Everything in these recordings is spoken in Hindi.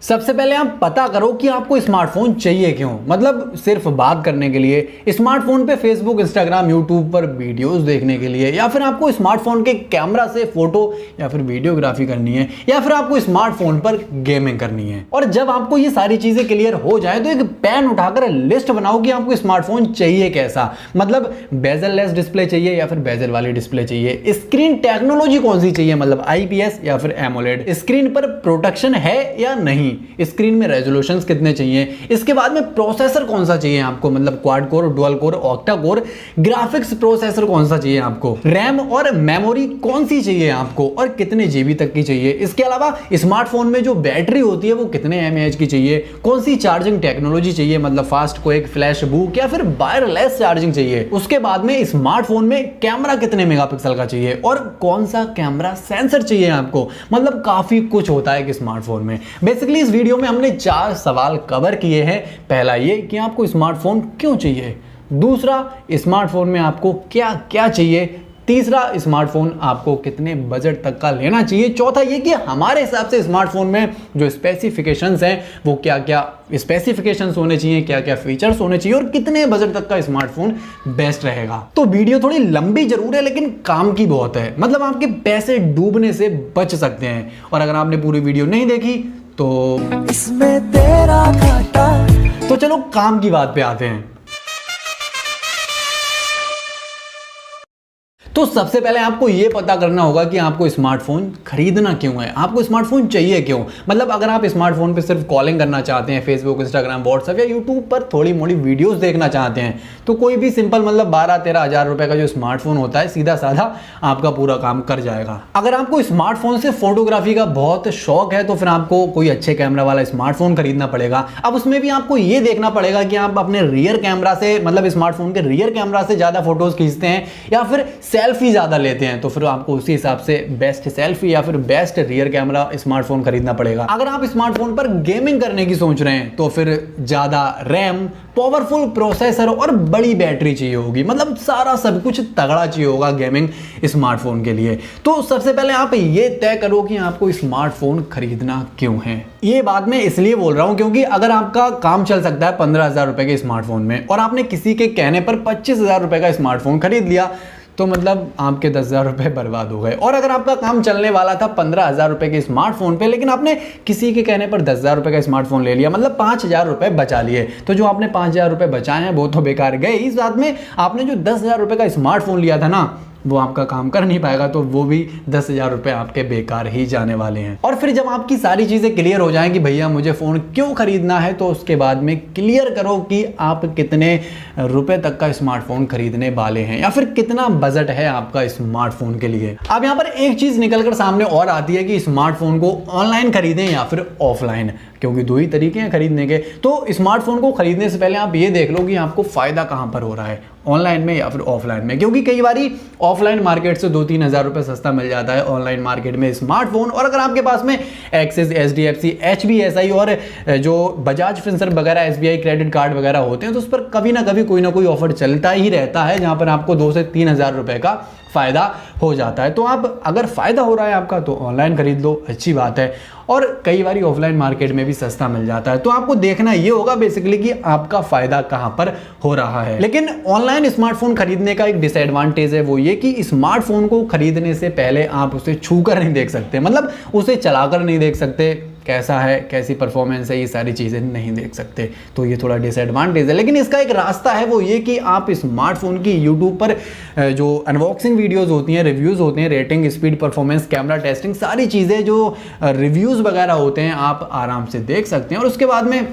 सबसे पहले आप पता करो कि आपको स्मार्टफोन चाहिए क्यों। मतलब सिर्फ बात करने के लिए, स्मार्टफोन पे फेसबुक, इंस्टाग्राम, यूट्यूब पर वीडियोस देखने के लिए, या फिर आपको स्मार्टफोन के कैमरा से फोटो या फिर वीडियोग्राफी करनी है, या फिर आपको स्मार्टफोन पर गेमिंग करनी है। और जब आपको ये सारी चीजें क्लियर हो जाए तो एक पेन उठाकर लिस्ट बनाओ कि आपको स्मार्टफोन चाहिए कैसा। मतलब बेजल लेस डिस्प्ले चाहिए या फिर बेजल वाली डिस्प्ले चाहिए, स्क्रीन टेक्नोलॉजी कौन सी चाहिए, मतलब आईपीएस या फिर एमोलेड, स्क्रीन पर प्रोटेक्शन है या नहीं, स्क्रीन में रेजोल्यूशंस कितने चाहिए, इसके बाद में प्रोसेसर कौन सा चाहिए आपको, मतलब quad core, dual core, octa core, graphics processor कौन सा चाहिए आपको, रैम और मेमोरी कौन सी चाहिए आपको और कितने जीबी तक की चाहिए। इसके अलावा स्मार्टफोन में जो बैटरी होती है वो कितने एमएएच की चाहिए, कौन सी चार्जिंग टेक्नोलॉजी चाहिए, मतलब फास्ट क्विक, फ्लैश बुक या फिर वायरलेस चार्जिंग चाहिए। उसके बाद में स्मार्टफोन में कैमरा कितने मेगापिक्सल का चाहिए और कौन सा कैमरा सेंसर चाहिए आपको। मतलब काफी कुछ होता है कि स्मार्टफोन में। बेसिकली इस वीडियो में हमने 4 सवाल कवर किए हैं। पहला ये कि आपको स्मार्टफोन क्यों चाहिए, दूसरा स्मार्टफोन में आपको क्या क्या चाहिए, तीसरा स्मार्टफोन आपको कितने बजट तक का लेना चाहिए, चौथा ये कि हमारे हिसाब से स्मार्टफोन में जो स्पेसिफिकेशंस हैं वो क्या क्या स्पेसिफिकेशंस होने चाहिए, क्या क्या फीचर्स होने चाहिए और कितने बजट तक का स्मार्टफोन बेस्ट रहेगा। तो वीडियो थोड़ी लंबी जरूर है लेकिन काम की बहुत है। मतलब आपके पैसे डूबने से बच सकते हैं। और अगर आपने पूरी वीडियो नहीं देखी तो इसमें तेरा घाटा। तो चलो काम की बात पे आते हैं। तो सबसे पहले आपको यह पता करना होगा कि आपको स्मार्टफोन खरीदना क्यों है, आपको स्मार्टफोन चाहिए क्यों। मतलब अगर आप स्मार्टफोन पे सिर्फ कॉलिंग करना चाहते हैं, फेसबुक, इंस्टाग्राम, व्हाट्सएप या यूट्यूब पर थोड़ी मोड़ी वीडियोस देखना चाहते हैं, तो कोई भी सिंपल मतलब 12-13 हज़ार रुपए का जो स्मार्टफोन होता है सीधा साधा आपका पूरा काम कर जाएगा। अगर आपको स्मार्टफोन से फोटोग्राफी का बहुत शौक है तो फिर आपको कोई अच्छे कैमरा वाला स्मार्टफोन खरीदना पड़ेगा। अब उसमें भी आपको ये देखना पड़ेगा कि आप अपने रियर कैमरा से, मतलब स्मार्टफोन के रियर कैमरा से ज्यादा फोटोज खींचते हैं या फिर सेल्फी ज्यादा लेते हैं, तो फिर आपको उसी हिसाब से बेस्ट सेल्फी या फिर बेस्ट रियर कैमरा स्मार्टफोन खरीदना पड़ेगा। अगर आप स्मार्टफोन पर गेमिंग करने की सोच रहे हैं तो फिर ज्यादा रैम, पावरफुल प्रोसेसर और बड़ी बैटरी चाहिए होगी। मतलब सारा सब कुछ तगड़ा चाहिए होगा गेमिंग स्मार्टफोन के लिए। तो सबसे पहले आप ये तय करो कि आपको स्मार्टफोन खरीदना क्यों है। ये बात मैं इसलिए बोल रहा हूं क्योंकि अगर आपका काम चल सकता है 15,000 रुपए के स्मार्टफोन में और आपने किसी के कहने पर 25,000 रुपए का स्मार्टफोन खरीद लिया तो मतलब आपके 10,000 रुपए बर्बाद हो गए। और अगर आपका काम चलने वाला था 15,000 रुपए के स्मार्टफोन पे लेकिन आपने किसी के कहने पर 10,000 रुपए का स्मार्टफोन ले लिया, मतलब 5,000 रुपए बचा लिए, तो जो आपने 5,000 रुपए बचाए हैं वो तो बेकार गए। इस बात में आपने जो 10,000 रुपए का स्मार्टफोन लिया था ना वो आपका काम कर नहीं पाएगा, तो वो भी 10,000 रुपए आपके बेकार ही जाने वाले हैं। और फिर जब आपकी सारी चीजें क्लियर हो जाएं कि भैया मुझे फोन क्यों खरीदना है, तो उसके बाद में क्लियर करो कि आप कितने रुपए तक का स्मार्टफोन खरीदने वाले हैं या फिर कितना बजट है आपका स्मार्टफोन के लिए। अब यहाँ पर एक चीज निकलकर सामने और आती है कि स्मार्टफोन को ऑनलाइन खरीदें या फिर ऑफलाइन, क्योंकि दो ही तरीके हैं खरीदने के। तो स्मार्टफोन को खरीदने से पहले आप ये देख लो कि आपको फायदा कहां पर हो रहा है, ऑनलाइन में या फिर ऑफलाइन में। क्योंकि कई बारी ऑफलाइन मार्केट से 2-3 हज़ार रुपए सस्ता मिल जाता है ऑनलाइन मार्केट में स्मार्टफोन। और अगर आपके पास में एक्सिस, HDFC, HBSI और जो बजाज फिनसर्व वगैरह, SBI क्रेडिट कार्ड वगैरह होते हैं तो उस पर कभी ना कभी कोई ना कोई ऑफर चलता ही रहता है जहां पर आपको 2 से 3 हज़ार रुपए का फायदा हो जाता है। तो आप अगर फायदा हो रहा है आपका तो ऑनलाइन खरीद लो, अच्छी बात है। और कई बार ऑफलाइन मार्केट में भी सस्ता मिल जाता है। तो आपको देखना ये होगा बेसिकली कि आपका फायदा कहां पर हो रहा है। लेकिन ऑनलाइन स्मार्टफोन खरीदने का एक डिसएडवांटेज है, वो ये कि स्मार्टफोन को खरीदने से पहले आप उसे छूकर नहीं देख सकते, मतलब उसे चलाकर नहीं देख सकते, कैसा है, कैसी परफॉर्मेंस है, ये सारी चीज़ें नहीं देख सकते। तो ये थोड़ा डिसएडवांटेज है। लेकिन इसका एक रास्ता है, वो ये कि आप स्मार्टफोन की यूट्यूब पर जो अनबॉक्सिंग वीडियोस होती हैं, रिव्यूज़ होते हैं, rating, speed, performance, camera testing, सारी चीज़ें जो रिव्यूज़ वगैरह होते हैं आप आराम से देख सकते हैं और उसके बाद में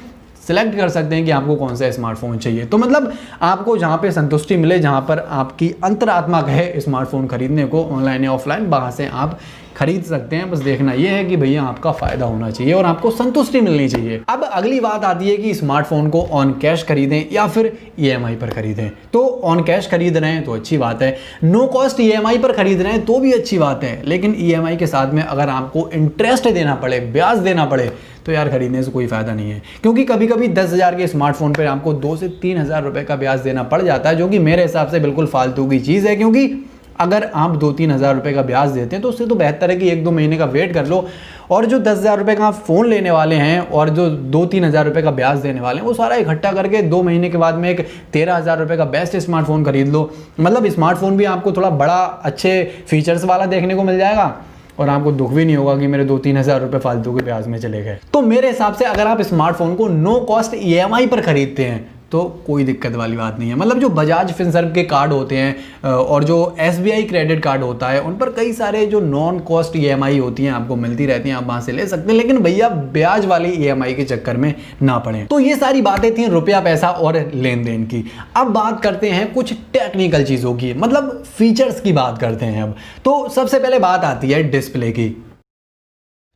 सिलेक्ट कर सकते हैं कि आपको कौन सा स्मार्टफोन चाहिए। तो मतलब आपको जहाँ पे संतुष्टि मिले, जहाँ पर आपकी अंतरात्मा कहे स्मार्टफोन खरीदने को, ऑनलाइन या ऑफलाइन, वहाँ से आप खरीद सकते हैं। बस देखना यह है कि भैया आपका फायदा होना चाहिए और आपको संतुष्टि मिलनी चाहिए। अब अगली बात आती है कि स्मार्टफोन को ऑन कैश खरीदें या फिर EMI पर खरीदें। तो ऑन कैश खरीद रहे हैं तो अच्छी बात है, नो कॉस्ट EMI पर खरीद रहे हैं तो भी अच्छी बात है। लेकिन EMI के साथ में अगर आपको इंटरेस्ट देना पड़े, ब्याज देना पड़े, तो यार खरीदने से कोई फायदा नहीं है। क्योंकि कभी कभी 10,000 के स्मार्टफोन पर आपको 2 से 3 हज़ार रुपए का ब्याज देना पड़ जाता है, जो कि मेरे हिसाब से बिल्कुल फालतू की चीज़ है। क्योंकि अगर आप 2-3 हज़ार रुपए का ब्याज देते हैं तो उससे तो बेहतर है कि 1-2 महीने का वेट कर लो और जो 10,000 रुपये का आप फ़ोन लेने वाले हैं और जो 2-3 हज़ार रुपये का ब्याज देने वाले हैं, वो सारा इकट्ठा करके 2 महीने के बाद में एक 13,000 रुपये का बेस्ट स्मार्टफोन खरीद लो। मतलब स्मार्टफोन भी आपको थोड़ा बड़ा अच्छे फीचर्स वाला देखने को मिल जाएगा और आपको दुख भी नहीं होगा कि मेरे 2-3 हज़ार रुपये फालतू के ब्याज में चले गए। तो मेरे हिसाब से अगर आप स्मार्टफोन को नो कॉस्ट EMI पर खरीदते हैं तो कोई दिक्कत वाली बात नहीं है। मतलब जो बजाज फिनसर्व के कार्ड होते हैं और जो SBI क्रेडिट कार्ड होता है, उन पर कई सारे जो नॉन कॉस्ट EMI होती हैं आपको मिलती रहती हैं, आप वहां से ले सकते हैं। लेकिन भैया ब्याज वाली EMI के चक्कर में ना पड़े। तो ये सारी बातें थी रुपया पैसा और लेन देन की। अब बात करते हैं कुछ टेक्निकल चीज़ों की, मतलब फीचर्स की बात करते हैं। अब तो सबसे पहले बात आती है डिस्प्ले की।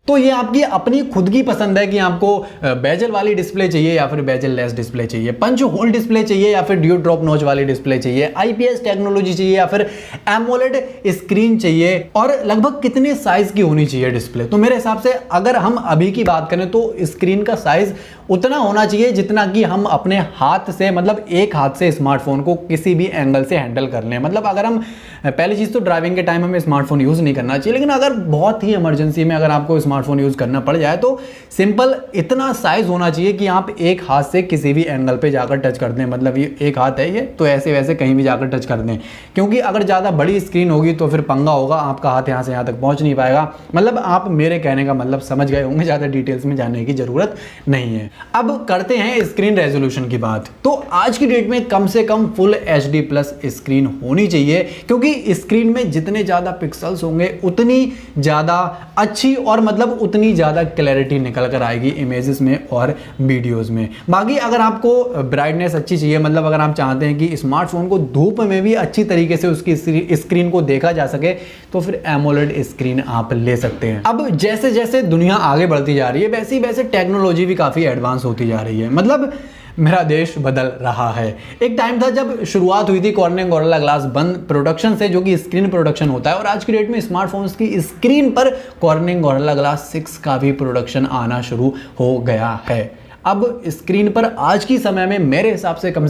तो ये आपकी अपनी खुद की पसंद है कि आपको बेजल वाली डिस्प्ले चाहिए या फिर बेजल लेस डिस्प्ले चाहिए, पंच होल डिस्प्ले चाहिए या फिर ड्यू ड्रॉप नॉच वाली डिस्प्ले चाहिए, IPS टेक्नोलॉजी चाहिए या फिर AMOLED स्क्रीन चाहिए, और लगभग कितने साइज की होनी चाहिए डिस्प्ले। तो मेरे हिसाब से अगर हम अभी की बात करें तो स्क्रीन का साइज उतना होना चाहिए जितना कि हम अपने हाथ से, मतलब एक हाथ से स्मार्टफोन को किसी भी एंगल से हैंडल कर लें। मतलब अगर हम, पहली चीज़ तो ड्राइविंग के टाइम हमें स्मार्टफोन यूज़ नहीं करना चाहिए, लेकिन अगर बहुत ही इमरजेंसी में अगर आपको स्मार्टफोन यूज़ करना पड़ जाए तो सिंपल इतना साइज होना चाहिए कि आप एक हाथ से किसी भी एंगल पे जाकर टच कर दें। मतलब ये एक हाथ है ये, तो ऐसे वैसे कहीं भी जाकर टच कर दें, क्योंकि अगर ज़्यादा बड़ी स्क्रीन होगी तो फिर पंगा होगा, आपका हाथ यहाँ से यहाँ तक पहुँच नहीं पाएगा। मतलब आप मेरे कहने का मतलब समझ गए होंगे, ज़्यादा डिटेल्स में जाने की ज़रूरत नहीं है। अब करते हैं स्क्रीन रेजोल्यूशन की बात। तो आज की डेट में कम से कम फुल HD+ स्क्रीन होनी चाहिए, क्योंकि स्क्रीन में जितने ज़्यादा पिक्सल्स होंगे उतनी ज़्यादा अच्छी और मतलब उतनी ज़्यादा क्लैरिटी निकल कर आएगी इमेजेस में और वीडियोस में। बाकी अगर आपको ब्राइटनेस अच्छी चाहिए, मतलब अगर आप चाहते हैं कि स्मार्टफोन को धूप में भी अच्छी तरीके से उसकी स्क्रीन को देखा जा सके, तो फिर AMOLED स्क्रीन आप ले सकते हैं। अब जैसे जैसे दुनिया आगे बढ़ती जा रही है वैसे वैसे टेक्नोलॉजी भी काफ़ी एडवांस होती जा रही है। मतलब मेरा देश बदल रहा है। एक टाइम था जब शुरुआत हुई थी कॉर्निंग गोरिल्ला ग्लास बंद प्रोडक्शन से, जो कि स्क्रीन प्रोडक्शन होता है, और आज की डेट में स्मार्टफोन्स की स्क्रीन पर कॉर्निंग गोरिल्ला ग्लास 6 का भी प्रोडक्शन आना शुरू हो गया है। अब स्क्रीन पर आज की समय में मेरे हिसाब से कम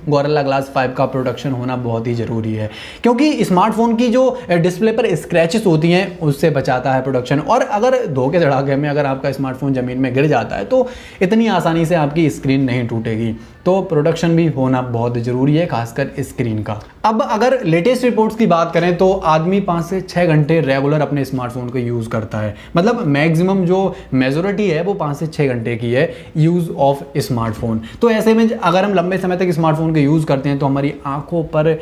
गोरिल्ला ग्लास 5 का प्रोडक्शन होना बहुत ही ज़रूरी है, क्योंकि स्मार्टफोन की जो डिस्प्ले पर स्क्रैचेस होती हैं उससे बचाता है प्रोडक्शन। और अगर धोखे धड़ाके में अगर आपका स्मार्टफोन ज़मीन में गिर जाता है तो इतनी आसानी से आपकी स्क्रीन नहीं टूटेगी। तो प्रोडक्शन भी होना बहुत ज़रूरी है, खासकर स्क्रीन का। अब अगर लेटेस्ट रिपोर्ट्स की बात करें तो आदमी 5 से 6 घंटे रेगुलर अपने स्मार्टफोन को यूज़ करता है। मतलब मैक्सिमम जो मेजोरिटी है वो 5 से 6 घंटे की है यूज़ ऑफ स्मार्टफोन। तो ऐसे में अगर हम लंबे समय तक स्मार्टफोन को यूज़ करते हैं तो हमारी आंखों पर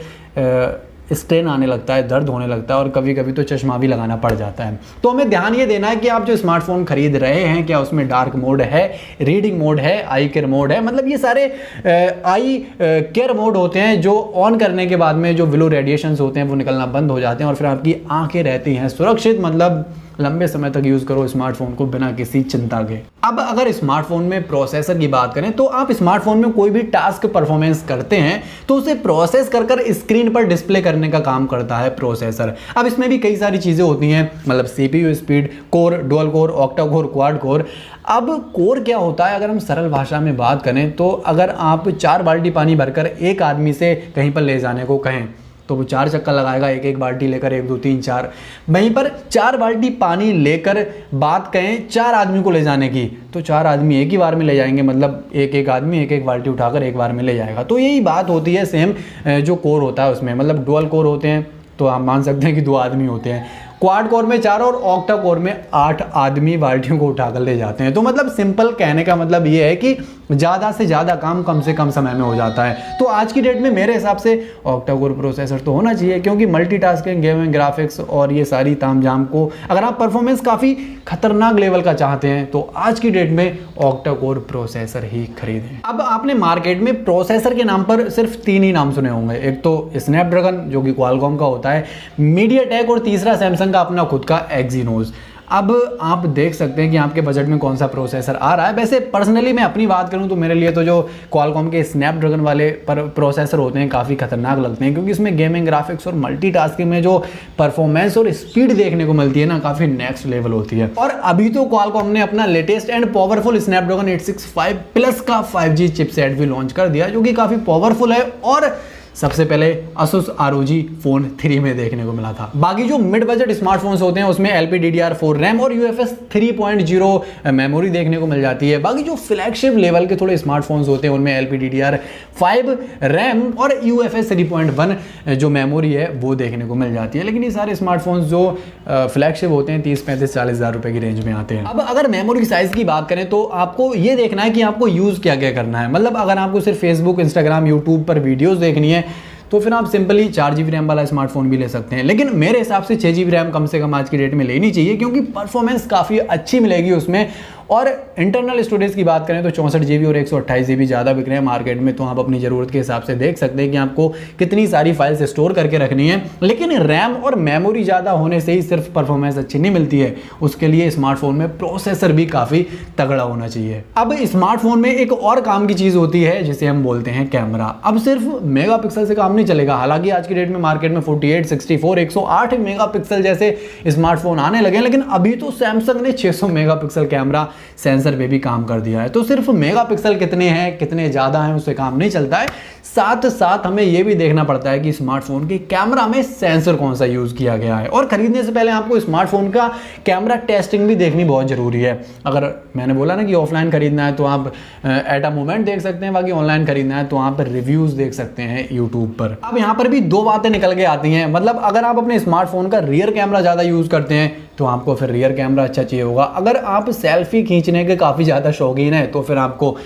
स्ट्रेन आने लगता है, दर्द होने लगता है और कभी कभी तो चश्मा भी लगाना पड़ जाता है। तो हमें ध्यान ये देना है कि आप जो स्मार्टफोन खरीद रहे हैं क्या उसमें डार्क मोड है, रीडिंग मोड है, आई केयर मोड है। मतलब ये सारे आई केयर मोड होते हैं जो ऑन करने के बाद में जो ब्लू रेडिएशंस होते हैं वो निकलना बंद हो जाते हैं और फिर आपकी आंखें रहती हैं सुरक्षित। मतलब लंबे समय तक यूज़ करो स्मार्टफोन को बिना किसी चिंता के। अब अगर स्मार्टफोन में प्रोसेसर की बात करें तो आप स्मार्टफोन में कोई भी टास्क परफॉर्मेंस करते हैं तो उसे प्रोसेस कर कर स्क्रीन पर डिस्प्ले करने का काम करता है प्रोसेसर। अब इसमें भी कई सारी चीज़ें होती हैं, मतलब CPU speed, core, dual core, octa core, quad core. अब कोर क्या होता है अगर हम सरल भाषा में बात करें तो अगर आप 4 बाल्टी पानी भरकर एक आदमी से कहीं पर ले जाने को कहें तो वो 4 चक्कर लगाएगा, एक एक बाल्टी लेकर, 1 2 3 4। वहीं पर 4 बाल्टी पानी लेकर बात कहें 4 आदमी को ले जाने की तो 4 आदमी एक ही बार में ले जाएंगे। मतलब एक एक आदमी एक एक बाल्टी उठाकर एक बार में ले जाएगा। तो यही बात होती है सेम जो कोर होता है उसमें। मतलब डुअल कोर होते हैं तो आप मान सकते हैं कि 2 आदमी होते हैं, क्वाड कोर में 4 और ऑक्टा कोर में 8 आदमी बाल्टियों को उठाकर ले जाते हैं। तो मतलब सिंपल कहने का मतलब ये है कि ज़्यादा से ज़्यादा काम कम से कम समय में हो जाता है। तो आज की डेट में मेरे हिसाब से ऑक्टा कोर प्रोसेसर तो होना चाहिए, क्योंकि मल्टीटास्किंग, गेमिंग, ग्राफिक्स और ये सारी तामझाम को अगर आप परफॉर्मेंस काफ़ी खतरनाक लेवल का चाहते हैं तो आज की डेट में ऑक्टा कोर प्रोसेसर ही खरीदें। अब आपने मार्केट में प्रोसेसर के नाम पर सिर्फ 3 ही नाम सुने होंगे। एक तो स्नैपड्रैगन जो कि क्वालकॉम का होता है, मीडियाटेक और तीसरा सैमसंग का अपना खुद का एक्जीनोस। अब आप देख सकते हैं कि आपके बजट में कौन सा प्रोसेसर आ रहा है। वैसे पर्सनली मैं अपनी बात करूं तो मेरे लिए तो जो क्वालकॉम के स्नैपड्रैगन वाले प्रोसेसर होते हैं काफ़ी खतरनाक लगते हैं, क्योंकि इसमें गेमिंग, ग्राफिक्स और मल्टीटास्किंग में जो परफॉर्मेंस और स्पीड देखने को मिलती है ना, काफ़ी नेक्स्ट लेवल होती है। और अभी तो क्वालकॉम ने अपना latest and powerful Snapdragon 865 plus का 5G चिपसेट भी लॉन्च कर दिया, जो कि काफ़ी पावरफुल है और सबसे पहले Asus ROG Phone 3 में देखने को मिला था। बाकी जो मिड बजट स्मार्टफोन्स होते हैं उसमें LPDDR4 रैम और UFS 3.0 मेमोरी देखने को मिल जाती है। बाकी जो फ्लैगशिप लेवल के थोड़े स्मार्टफोन्स होते हैं उनमें LPDDR5 रैम और UFS 3.1 जो मेमोरी है वो देखने को मिल जाती है। लेकिन ये सारे स्मार्टफोन्स जो फ्लैगशिप होते हैं 30-35-40 हज़ार रुपए की रेंज में आते हैं। अब अगर मेमोरी साइज की बात करें तो आपको ये देखना है कि आपको यूज़ क्या क्या करना है। मतलब अगर आपको सिर्फ फेसबुक, इंस्टाग्राम, यूट्यूब पर वीडियोस देखनी है तो फिर आप सिंपली 4 GB रैम वाला स्मार्टफोन भी ले सकते हैं। लेकिन मेरे हिसाब से 6 GB रैम कम से कम आज की डेट में लेनी चाहिए, क्योंकि परफॉर्मेंस काफ़ी अच्छी मिलेगी उसमें। और इंटरनल स्टोरेज की बात करें तो 64 GB और 128 GB ज़्यादा बिक रहे हैं मार्केट में, तो आप अपनी ज़रूरत के हिसाब से देख सकते हैं कि आपको कितनी सारी फाइल्स स्टोर करके रखनी है। लेकिन रैम और मेमोरी ज़्यादा होने से ही सिर्फ परफॉर्मेंस अच्छी नहीं मिलती है, उसके लिए स्मार्टफोन में प्रोसेसर भी काफ़ी तगड़ा होना चाहिए। अब स्मार्टफोन में एक और काम की चीज़ होती है जिसे हम बोलते हैं कैमरा। अब सिर्फ मेगापिक्सल से काम नहीं चलेगा। हालांकि आज की डेट में मार्केट में 48, 64, 108 मेगापिक्सल जैसे स्मार्टफोन आने लगे हैं, लेकिन अभी तो सैमसंग ने 600 मेगापिक्सल कैमरा सेंसर पे भी काम कर दिया है। तो सिर्फ मेगापिक्सल कितने हैं, कितने ज़्यादा हैं, उससे काम नहीं चलता है। साथ साथ हमें यह भी देखना पड़ता है कि स्मार्टफोन के कैमरा में सेंसर कौन सा यूज़ किया गया है। और खरीदने से पहले आपको स्मार्टफोन का कैमरा टेस्टिंग भी देखनी बहुत ज़रूरी है। अगर मैंने बोला ना कि ऑफलाइन खरीदना है तो आप एट अ मोमेंट देख सकते हैं, बाकी ऑनलाइन खरीदना है तो आप रिव्यूज़ देख सकते हैं यूट्यूब पर। अब यहाँ पर भी दो बातें निकल के आती हैं। मतलब अगर आप अपने स्मार्टफोन का रियर कैमरा ज़्यादा यूज़ करते हैं तो आपको फिर रियर कैमरा अच्छा चाहिए होगा। अगर आप सेल्फी खींचने के काफ़ी ज़्यादा शौकीन हैं तो फिर आपको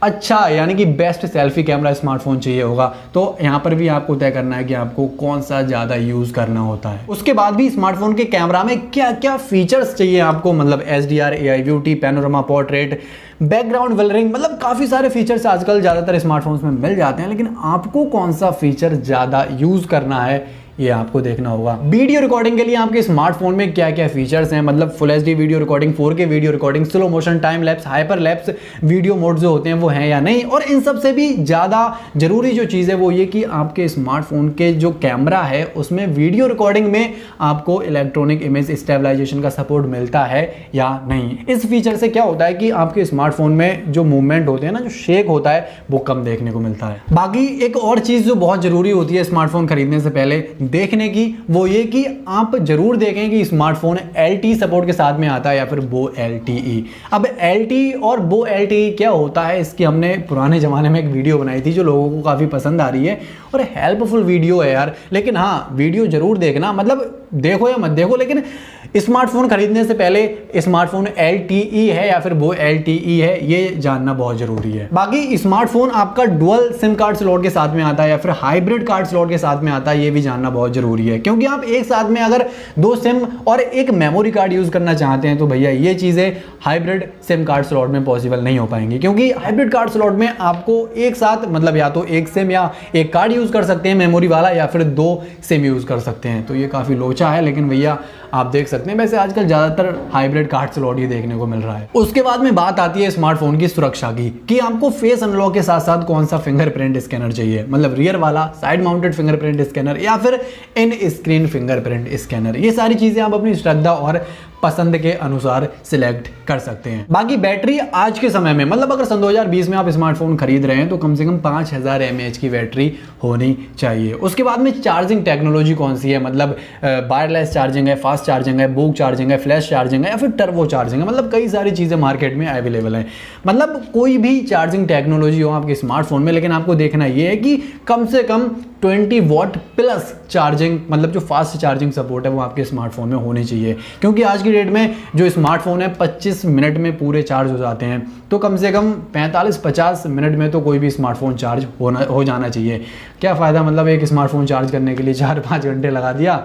अच्छा यानी कि बेस्ट सेल्फी कैमरा स्मार्टफोन चाहिए होगा। तो यहाँ पर भी आपको तय करना है कि आपको कौन सा ज़्यादा यूज़ करना होता है। उसके बाद भी स्मार्टफोन के कैमरा में क्या क्या फीचर्स चाहिए आपको, मतलब HDR, AI beauty, panorama portrait, background blurring, मतलब काफ़ी सारे फीचर्स आजकल ज़्यादातर स्मार्टफोन्स में मिल जाते हैं। लेकिन आपको कौन सा फीचर ज़्यादा यूज़ करना है ये आपको देखना होगा। वीडियो रिकॉर्डिंग के लिए आपके स्मार्टफोन में क्या क्या फीचर्स हैं, मतलब full HD video recording, 4K video recording, slow motion, time lapse, hyper lapse video mode जो होते हैं वो हैं या नहीं। और इन सब से भी ज़्यादा जरूरी जो चीज़ है वो ये कि आपके स्मार्टफोन के जो कैमरा है उसमें वीडियो रिकॉर्डिंग में आपको इलेक्ट्रॉनिक इमेज स्टेबलाइजेशन का सपोर्ट मिलता है या नहीं। इस फीचर से क्या होता है कि आपके स्मार्टफोन में जो मूवमेंट होते हैं ना, जो शेक होता है वो कम देखने को मिलता है। बाकी एक और चीज़ जो बहुत ज़रूरी होती है स्मार्टफोन खरीदने से पहले देखने की, वो ये कि आप जरूर देखें कि स्मार्टफोन LTE सपोर्ट के साथ में आता है या फिर वो LTE। अब LTE और वो LTE क्या होता है, इसकी हमने पुराने ज़माने में एक वीडियो बनाई थी जो लोगों को काफ़ी पसंद आ रही है और हेल्पफुल वीडियो है यार। लेकिन हाँ, वीडियो जरूर देखना, मतलब देखो या मत देखो, लेकिन स्मार्टफोन खरीदने से पहले स्मार्टफोन LTE है या फिर वो LTE है ये जानना बहुत जरूरी है। बाकी स्मार्टफोन आपका डुअल सिम कार्ड स्लॉट के साथ में आता है या फिर हाइब्रिड कार्ड स्लॉट के साथ में आता है, ये भी जानना बहुत जरूरी है। क्योंकि आप एक साथ में अगर 2 सिम और एक मेमोरी कार्ड यूज करना चाहते हैं तो भैया ये चीजें हाइब्रिड सिम कार्ड स्लॉट में पॉसिबल नहीं हो पाएंगी। क्योंकि हाइब्रिड कार्ड स्लॉट में आपको एक साथ मतलब या तो एक सिम या एक कार्ड यूज कर सकते हैं मेमोरी वाला, या फिर 2 सिम यूज कर सकते हैं। तो ये काफी लोचा है, लेकिन भैया आप देख सकते हैं वैसे आजकल ज्यादातर हाइब्रिड कार्ड स्लॉट ही देखने को मिल रहा है। उसके बाद में बात आती है स्मार्टफोन की सुरक्षा की, कि आपको फेस अनलॉक के साथ साथ कौन सा फिंगरप्रिंट स्कैनर चाहिए, मतलब रियर वाला, साइड माउंटेड फिंगरप्रिंट स्कैनर या फिर इन स्क्रीन फिंगरप्रिंट स्कैनर। ये सारी चीजें आप अपनी श्रद्धा और पसंद के अनुसार सिलेक्ट कर सकते हैं। बाकी बैटरी आज के समय में, मतलब अगर सन 2020 में आप स्मार्टफोन खरीद रहे हैं तो कम से कम 5000 mAh की बैटरी होनी चाहिए। उसके बाद में चार्जिंग टेक्नोलॉजी कौन सी है, मतलब वायरलेस चार्जिंग है, फास्ट चार्जिंग है, बोक चार्जिंग है, फ्लैश चार्जिंग है या फिर टर्बो चार्जिंग है, मतलब कई सारी चीज़ें मार्केट में अवेलेबल है। मतलब कोई भी चार्जिंग टेक्नोलॉजी हो आपके स्मार्टफोन में, लेकिन आपको देखना ये है कि कम से कम 20 वॉट प्लस चार्जिंग, मतलब जो फास्ट चार्जिंग सपोर्ट है वो आपके स्मार्टफोन में होनी चाहिए। क्योंकि आज की डेट में जो स्मार्टफोन है 25 मिनट में पूरे चार्ज हो जाते हैं, तो कम से कम 45-50 मिनट में तो कोई भी स्मार्टफोन चार्ज हो जाना चाहिए। क्या फ़ायदा, मतलब एक स्मार्टफोन चार्ज करने के लिए 4-5 घंटे लगा दिया,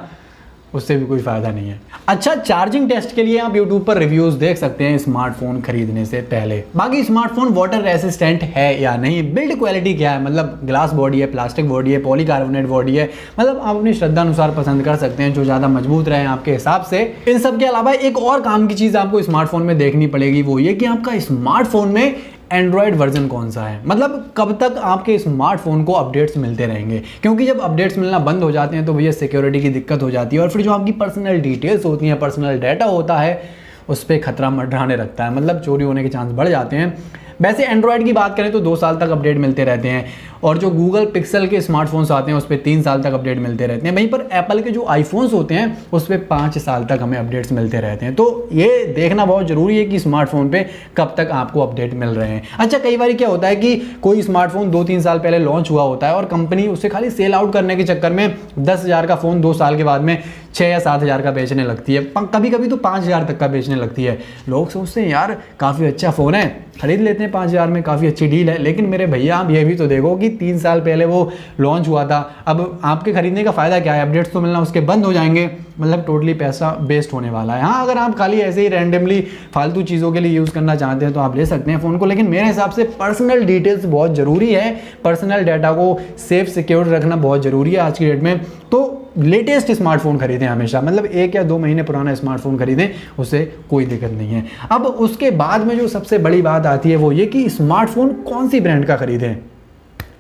उससे भी कोई फायदा नहीं है। अच्छा, चार्जिंग टेस्ट के लिए आप YouTube पर रिव्यूज देख सकते हैं स्मार्टफोन खरीदने से पहले। बाकी स्मार्टफोन वाटर रेसिस्टेंट है या नहीं, बिल्ड क्वालिटी क्या है, मतलब ग्लास बॉडी है, प्लास्टिक बॉडी है, पॉलीकार्बोनेट बॉडी है, मतलब आप अपनी श्रद्धा अनुसार पसंद कर सकते हैं जो ज़्यादा मजबूत रहे आपके हिसाब से। इन सब के अलावा एक और काम की चीज़ आपको स्मार्टफोन में देखनी पड़ेगी, वो ये कि आपका स्मार्टफोन में एंड्रॉयड वर्जन कौन सा है, मतलब कब तक आपके स्मार्टफोन को अपडेट्स मिलते रहेंगे। क्योंकि जब अपडेट्स मिलना बंद हो जाते हैं तो भैया सिक्योरिटी की दिक्कत हो जाती है और फिर जो आपकी पर्सनल डिटेल्स होती हैं, पर्सनल डाटा होता है, उस पर खतरा मंडराने लगता है, मतलब चोरी होने के चांस बढ़ जाते हैं। वैसे एंड्रॉयड की बात करें तो 2 साल तक अपडेट मिलते रहते हैं, और जो गूगल पिक्सल के स्मार्टफोन्स आते हैं उस पर 3 साल तक अपडेट मिलते रहते हैं। वहीं पर एप्पल के जो आईफोन्स होते हैं उस पर 5 साल तक हमें अपडेट्स मिलते रहते हैं। तो ये देखना बहुत जरूरी है कि स्मार्टफोन पे कब तक आपको अपडेट मिल रहे हैं। अच्छा, कई बार क्या होता है कि कोई स्मार्टफोन 2-3 साल पहले लॉन्च हुआ होता है और कंपनी उसे खाली सेल आउट करने के चक्कर में 10,000 का फोन 2 साल के बाद में 6 या 7,000 का बेचने लगती है, कभी कभी तो 5,000 तक का बेचने लगती है। लोग सोचते हैं यार काफ़ी अच्छा फ़ोन है, खरीद लेते हैं 5,000 में, काफ़ी अच्छी डील है। लेकिन मेरे भैया आप ये भी तो देखो कि 3 साल पहले वो लॉन्च हुआ था, अब आपके खरीदने का फ़ायदा क्या है? अपडेट्स तो मिलना उसके बंद हो जाएंगे, मतलब टोटली पैसा वेस्ट होने वाला है। हाँ, अगर आप खाली ऐसे ही रैंडमली फालतू चीज़ों के लिए यूज़ करना चाहते हैं तो आप ले सकते हैं फ़ोन को, लेकिन मेरे हिसाब से पर्सनल डिटेल्स बहुत ज़रूरी है, पर्सनल डाटा को सेफ सिक्योर रखना बहुत ज़रूरी है आज की डेट में। तो लेटेस्ट स्मार्टफोन खरीदें हमेशा, मतलब 1 या 2 महीने पुराना स्मार्टफोन खरीदें, उससे कोई दिक्कत नहीं है। अब उसके बाद में जो सबसे बड़ी बात आती है वो ये कि स्मार्टफोन कौन सी ब्रांड का खरीदें।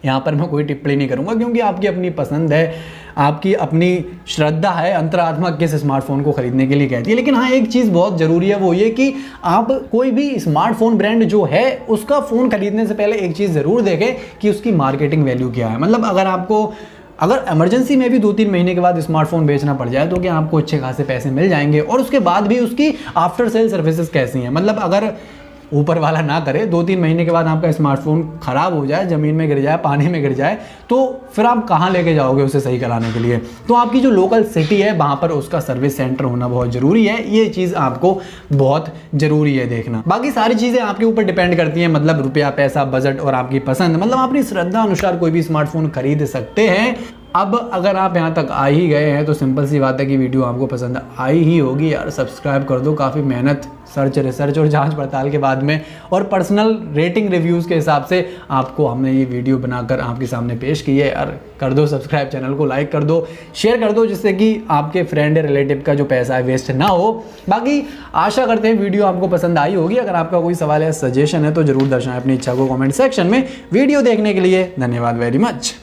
यहाँ पर मैं कोई टिप्पणी नहीं करूँगा क्योंकि आपकी अपनी पसंद है, आपकी अपनी श्रद्धा है, अंतरात्मा किस स्मार्टफोन को खरीदने के लिए कहती है। लेकिन हाँ, एक चीज़ बहुत ज़रूरी है वो ये कि आप कोई भी स्मार्टफोन ब्रांड जो है उसका फ़ोन खरीदने से पहले एक चीज़ ज़रूर देखें कि उसकी मार्केटिंग वैल्यू क्या है। मतलब अगर इमरजेंसी में भी 2-3 महीने के बाद स्मार्टफोन बेचना पड़ जाए तो क्या आपको अच्छे खासे पैसे मिल जाएंगे, और उसके बाद भी उसकी आफ्टर सेल सर्विसेज कैसी हैं। मतलब अगर ऊपर वाला ना करे 2-3 महीने के बाद आपका स्मार्टफोन ख़राब हो जाए, ज़मीन में गिर जाए, पानी में गिर जाए, तो फिर आप कहाँ लेके जाओगे उसे सही कराने के लिए। तो आपकी जो लोकल सिटी है वहाँ पर उसका सर्विस सेंटर होना बहुत ज़रूरी है, ये चीज़ आपको बहुत ज़रूरी है देखना। बाकी सारी चीज़ें आपके ऊपर डिपेंड करती हैं, मतलब रुपया, पैसा, बजट और आपकी पसंद, मतलब अपनी श्रद्धा अनुसार कोई भी स्मार्टफोन खरीद सकते हैं। अब अगर आप यहाँ तक आ ही गए हैं तो सिंपल सी बात है कि वीडियो आपको पसंद आई ही होगी यार, सब्सक्राइब कर दो। काफ़ी मेहनत, सर्च, रिसर्च और जांच पड़ताल के बाद में और पर्सनल रेटिंग रिव्यूज़ के हिसाब से आपको हमने ये वीडियो बनाकर आपके सामने पेश की है। यार कर दो सब्सक्राइब, चैनल को लाइक कर दो, शेयर कर दो, जिससे कि आपके फ्रेंड या रिलेटिव का जो पैसा है वेस्ट ना हो। बाकी आशा करते हैं वीडियो आपको पसंद आई होगी। अगर आपका कोई सवाल या सजेशन है तो जरूर दर्शाएं अपनी इच्छा को कमेंट सेक्शन में। वीडियो देखने के लिए धन्यवाद वेरी मच।